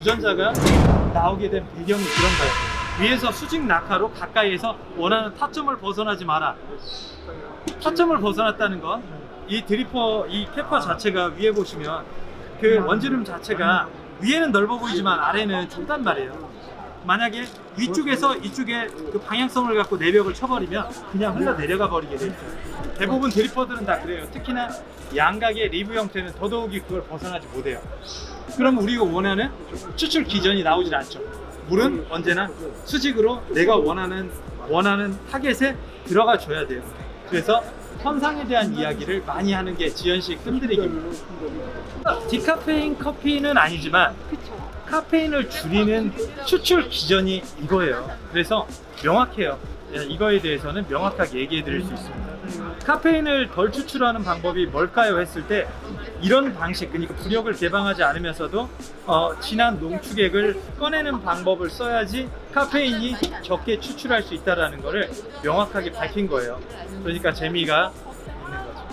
유전자가 나오게 된 배경이 그런 거예요. 위에서 수직 낙하로 가까이에서 원하는 타점을 벗어나지 마라. 타점을 벗어났다는 건 이 드리퍼, 이 캐퍼 자체가 위에 보시면 그 원지름 자체가 위에는 넓어 보이지만 아래는 좁단 말이에요. 만약에 위쪽에서 이쪽에 그 방향성을 갖고 내벽을 쳐버리면 그냥 흘러 내려가 버리게 되죠. 대부분 드리퍼들은 다 그래요. 특히나 양각의 리브 형태는 더더욱이 그걸 벗어나지 못해요. 그럼 우리가 원하는 추출 기전이 나오질 않죠. 물은 언제나 수직으로 내가 원하는 타겟에 들어가 줘야 돼요. 그래서 현상에 대한 이야기를 많이 하는 게 지연식 뜸들이기입니다. 디카페인 커피는 아니지만 카페인을 줄이는 추출 기전이 이거예요. 그래서 명확해요. 이거에 대해서는 명확하게 얘기해 드릴 수 있습니다. 카페인을 덜 추출하는 방법이 뭘까요? 했을 때 이런 방식, 그러니까 부력을 개방하지 않으면서도 진한 농축액을 꺼내는 방법을 써야지 카페인이 적게 추출할 수 있다는 것을 명확하게 밝힌 거예요. 그러니까 재미가 있는 거죠.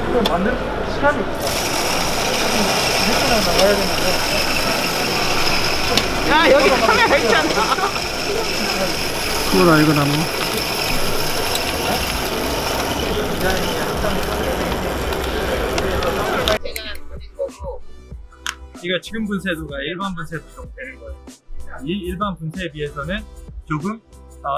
이걸 만들 시간이 없다. 나가야 되는데. 야, 여기 카메라 있잖아. 그걸 알고 나무. 이거 지금 분쇄도가 일반 분쇄도 정도 되는 거예요. 이 일반 분쇄에 비해서는 조금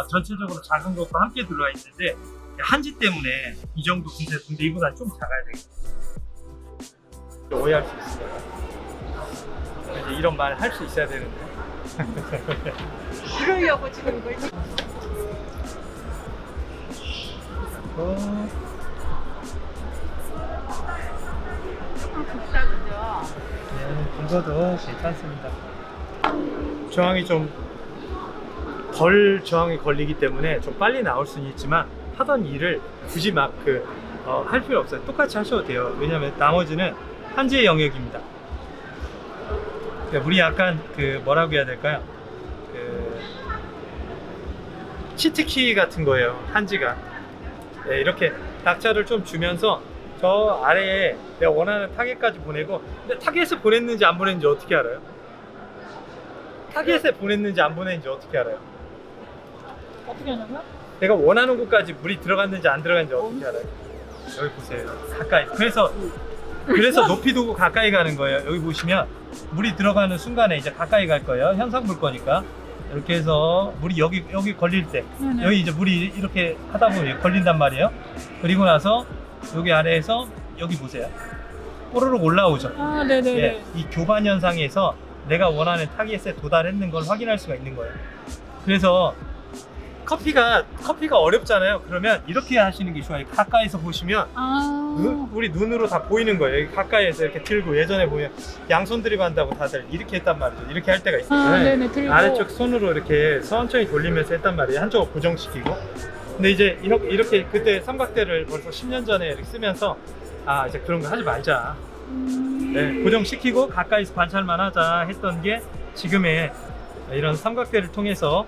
전체적으로 작은 것과 함께 들어와 있는데 한지 때문에 이 정도 분쇄도인데 이보다 좀 작아야 되겠죠. 오해할 수 있어요. 이제 이런 말 할 수 있어야 되는데. 그러려고 지금 이걸. 조금 굵다, 그죠? 네, 굵어도 괜찮습니다. 저항이 좀 덜 저항이 걸리기 때문에 좀 빨리 나올 수는 있지만 하던 일을 굳이 막 할 필요 없어요. 똑같이 하셔도 돼요. 왜냐하면 나머지는 한지의 영역입니다. 물이 약간 뭐라고 해야 될까요? 치트키 같은 거예요. 한지가. 네, 이렇게 낙차를 좀 주면서 저 아래에 내가 원하는 타겟까지 보내고, 근데 타겟을 보냈는지 안 보냈는지 어떻게 알아요? 타겟에 보냈는지 안 보냈는지 어떻게 알아요? 어떻게 하냐고요? 내가 원하는 곳까지 물이 들어갔는지 안 들어갔는지 어떻게 알아요? 여기 보세요. 가까이. 그래서 높이 두고 가까이 가는 거예요. 여기 보시면 물이 들어가는 순간에 이제 가까이 갈 거예요. 현상 볼 거니까. 이렇게 해서 물이 여기 걸릴 때, 네네. 여기 이제 물이 이렇게 하다 보면 걸린단 말이에요. 그리고 나서 여기 아래에서 여기 보세요. 뽀로록 올라오죠. 아, 네네네. 예, 이 교반 현상에서 내가 원하는 타겟에 도달했는 걸 확인할 수가 있는 거예요. 그래서 커피가 어렵잖아요. 그러면 이렇게 하시는 게 좋아요. 가까이서 보시면 우리 눈으로 다 보이는 거예요. 여기 가까이에서 이렇게 들고, 예전에 보면 양손 드립한다고 다들 이렇게 했단 말이죠. 이렇게 할 때가 있어요. 아, 네네, 들고. 아래쪽 손으로 이렇게 천천히 돌리면서 했단 말이에요. 한쪽을 고정시키고. 근데 이제 이렇게 그때 삼각대를 벌써 10년 전에 이렇게 쓰면서 이제 그런 거 하지 말자. 네, 고정시키고 가까이서 관찰만 하자 했던 게 지금의 이런 삼각대를 통해서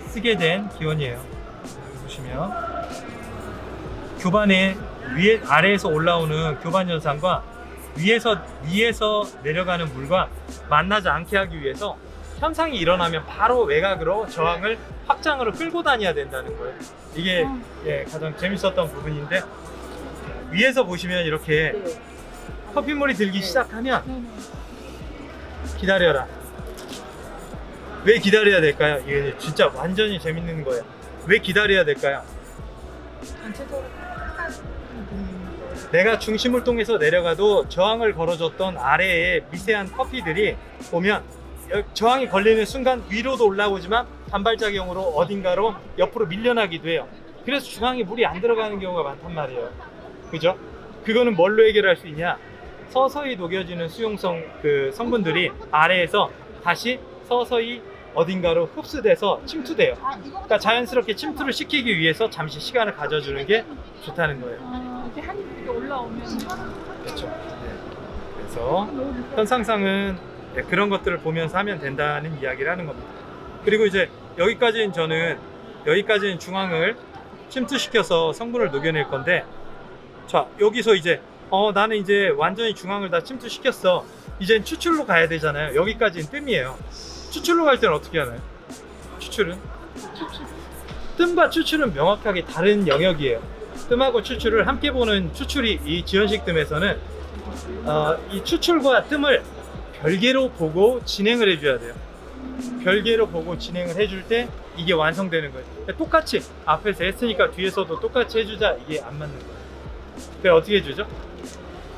쓰게 된 기원이에요. 여기 보시면 교반의 아래에서 올라오는 교반 현상과 위에서 내려가는 물과 만나지 않게 하기 위해서 현상이 일어나면 바로 외곽으로 저항을 확장으로 끌고 다녀야 된다는 거예요. 이게 가장 재밌었던 부분인데, 위에서 보시면 이렇게 커피물이 들기 시작하면 기다려라. 왜 기다려야 될까요? 이게 진짜 완전히 재밌는 거예요. 왜 기다려야 될까요? 전체적으로 내가 중심을 통해서 내려가도 저항을 걸어줬던 아래에 미세한 커피들이 보면 저항이 걸리는 순간 위로도 올라오지만 단발작용으로 어딘가로 옆으로 밀려나기도 해요. 그래서 중앙에 물이 안 들어가는 경우가 많단 말이에요. 그죠? 그거는 뭘로 해결할 수 있냐? 서서히 녹여지는 수용성 성분들이 아래에서 다시 서서히 어딘가로 흡수돼서 침투돼요. 그러니까 자연스럽게 침투를 시키기 위해서 잠시 시간을 가져주는 게 좋다는 거예요. 이렇게 한 입이 올라오면. 그렇죠. 네. 그래서 현상상은 그런 것들을 보면서 하면 된다는 이야기를 하는 겁니다. 그리고 이제 여기까지는 중앙을 침투시켜서 성분을 녹여낼 건데, 자, 여기서 이제 나는 이제 완전히 중앙을 다 침투시켰어. 이젠 추출로 가야 되잖아요. 여기까지는 뜸이에요. 추출로 갈 때는 어떻게 하나요? 추출은? 뜸과 추출은 명확하게 다른 영역이에요. 뜸하고 추출을 함께 보는 추출이 이 지연식 뜸에서는 이 추출과 뜸을 별개로 보고 진행을 해줘야 돼요. 별개로 보고 진행을 해줄 때 이게 완성되는 거예요. 똑같이 앞에서 했으니까 뒤에서도 똑같이 해주자, 이게 안 맞는 거예요. 그래 어떻게 해주죠?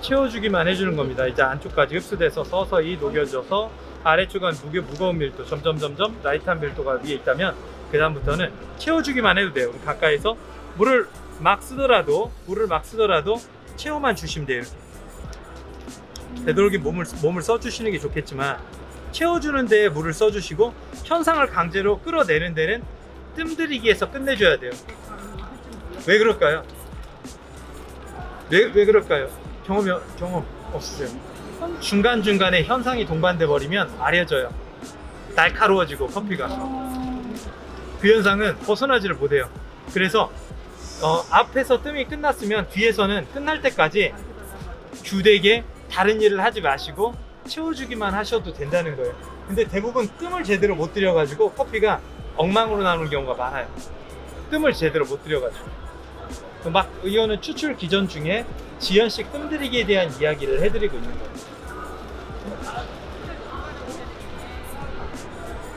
채워주기만 해주는 겁니다. 이제 안쪽까지 흡수돼서 서서히 녹여져서 아래쪽은 무거운 밀도 점점 라이트한 밀도가 위에 있다면 그 다음부터는 채워주기만 해도 돼요. 가까이서 물을 막 쓰더라도 채워만 주시면 돼요. 이렇게 되도록이면 몸을 써주시는 게 좋겠지만 채워주는 데에 물을 써주시고 현상을 강제로 끌어내는 데는 뜸들이기에서 끝내줘야 돼요. 왜 그럴까요? 왜 그럴까요? 경험 없으세요? 중간중간에 현상이 동반돼 버리면 아려져요. 날카로워지고 커피가. 그 현상은 벗어나지를 못해요. 그래서 앞에서 뜸이 끝났으면 뒤에서는 끝날 때까지 주되게 다른 일을 하지 마시고 채워주기만 하셔도 된다는 거예요. 근데 대부분 뜸을 제대로 못 들여가지고 커피가 엉망으로 나오는 경우가 많아요. 뜸을 제대로 못 들여가지고. 막 이거는 추출 기전 중에 지연식 뜸들이기에 대한 이야기를 해드리고 있는 거예요.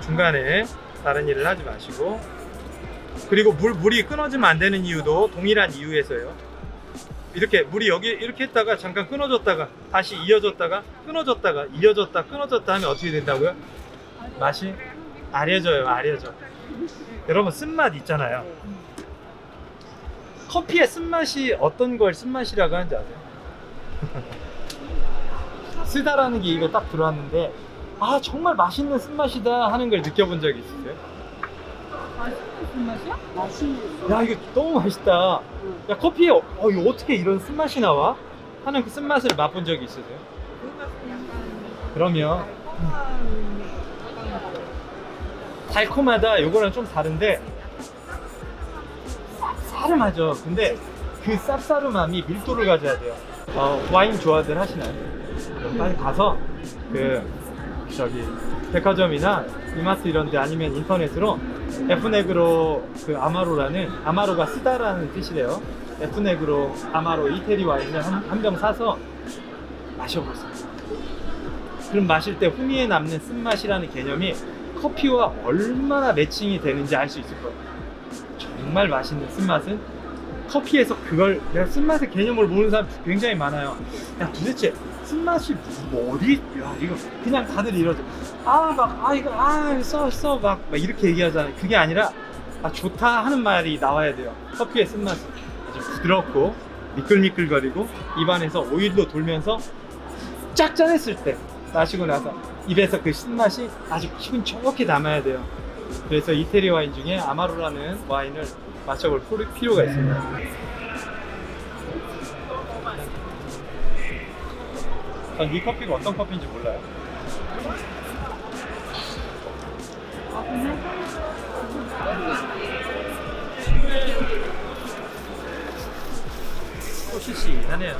중간에 다른 일을 하지 마시고, 그리고 물이 끊어지면 안 되는 이유도 동일한 이유에서요. 이렇게 물이 여기 이렇게 했다가 잠깐 끊어졌다가 다시 이어졌다가 끊어졌다가 이어졌다 끊어졌다 하면 어떻게 된다고요? 맛이 아려져요. 여러분 쓴맛 있잖아요. 커피의 쓴맛이 어떤 걸 쓴맛이라고 하는지 아세요? 쓰다라는 게 이거 딱 들어왔는데 정말 맛있는 쓴맛이다 하는 걸 느껴본 적이 있으세요? 맛있는 맛이야? 맛있는 야 이거 너무 맛있다. 야 커피에 이거 어떻게 이런 쓴맛이 나와? 하는 그 쓴맛을 맛본 적이 있으세요? 그러면 달콤하다 요거랑 좀 다른데 쌉싸름하죠. 근데 그 쌉싸름함이 밀도를 가져야 돼요. 와인 좋아들 하시나요? 그럼 빨리 가서 백화점이나 이마트 이런 데 아니면 인터넷으로 에프네그로 아마로가 쓰다라는 뜻이래요. 에프네그로 아마로 이태리 와인을 한 병 사서 마셔보세요. 그럼 마실 때 후미에 남는 쓴맛이라는 개념이 커피와 얼마나 매칭이 되는지 알 수 있을 거예요. 정말 맛있는 쓴맛은 커피에서 내가 쓴맛의 개념을 모르는 사람 굉장히 많아요. 야 도대체 쓴맛이 이거 그냥 다들 이러죠. 이거 막 이렇게 얘기하잖아요. 그게 아니라 좋다 하는 말이 나와야 돼요. 커피의 쓴맛은 아주 부드럽고 미끌미끌거리고 입안에서 오일도 돌면서 짝짠했을 때 마시고 나서 입에서 그 쓴맛이 아주 기분 좋게 남아야 돼요. 그래서 이태리 와인 중에 아마로라는 와인을 마셔볼 필요가 있습니다. 전 이 커피가 어떤 커피인지 몰라요. 또 시시하네요.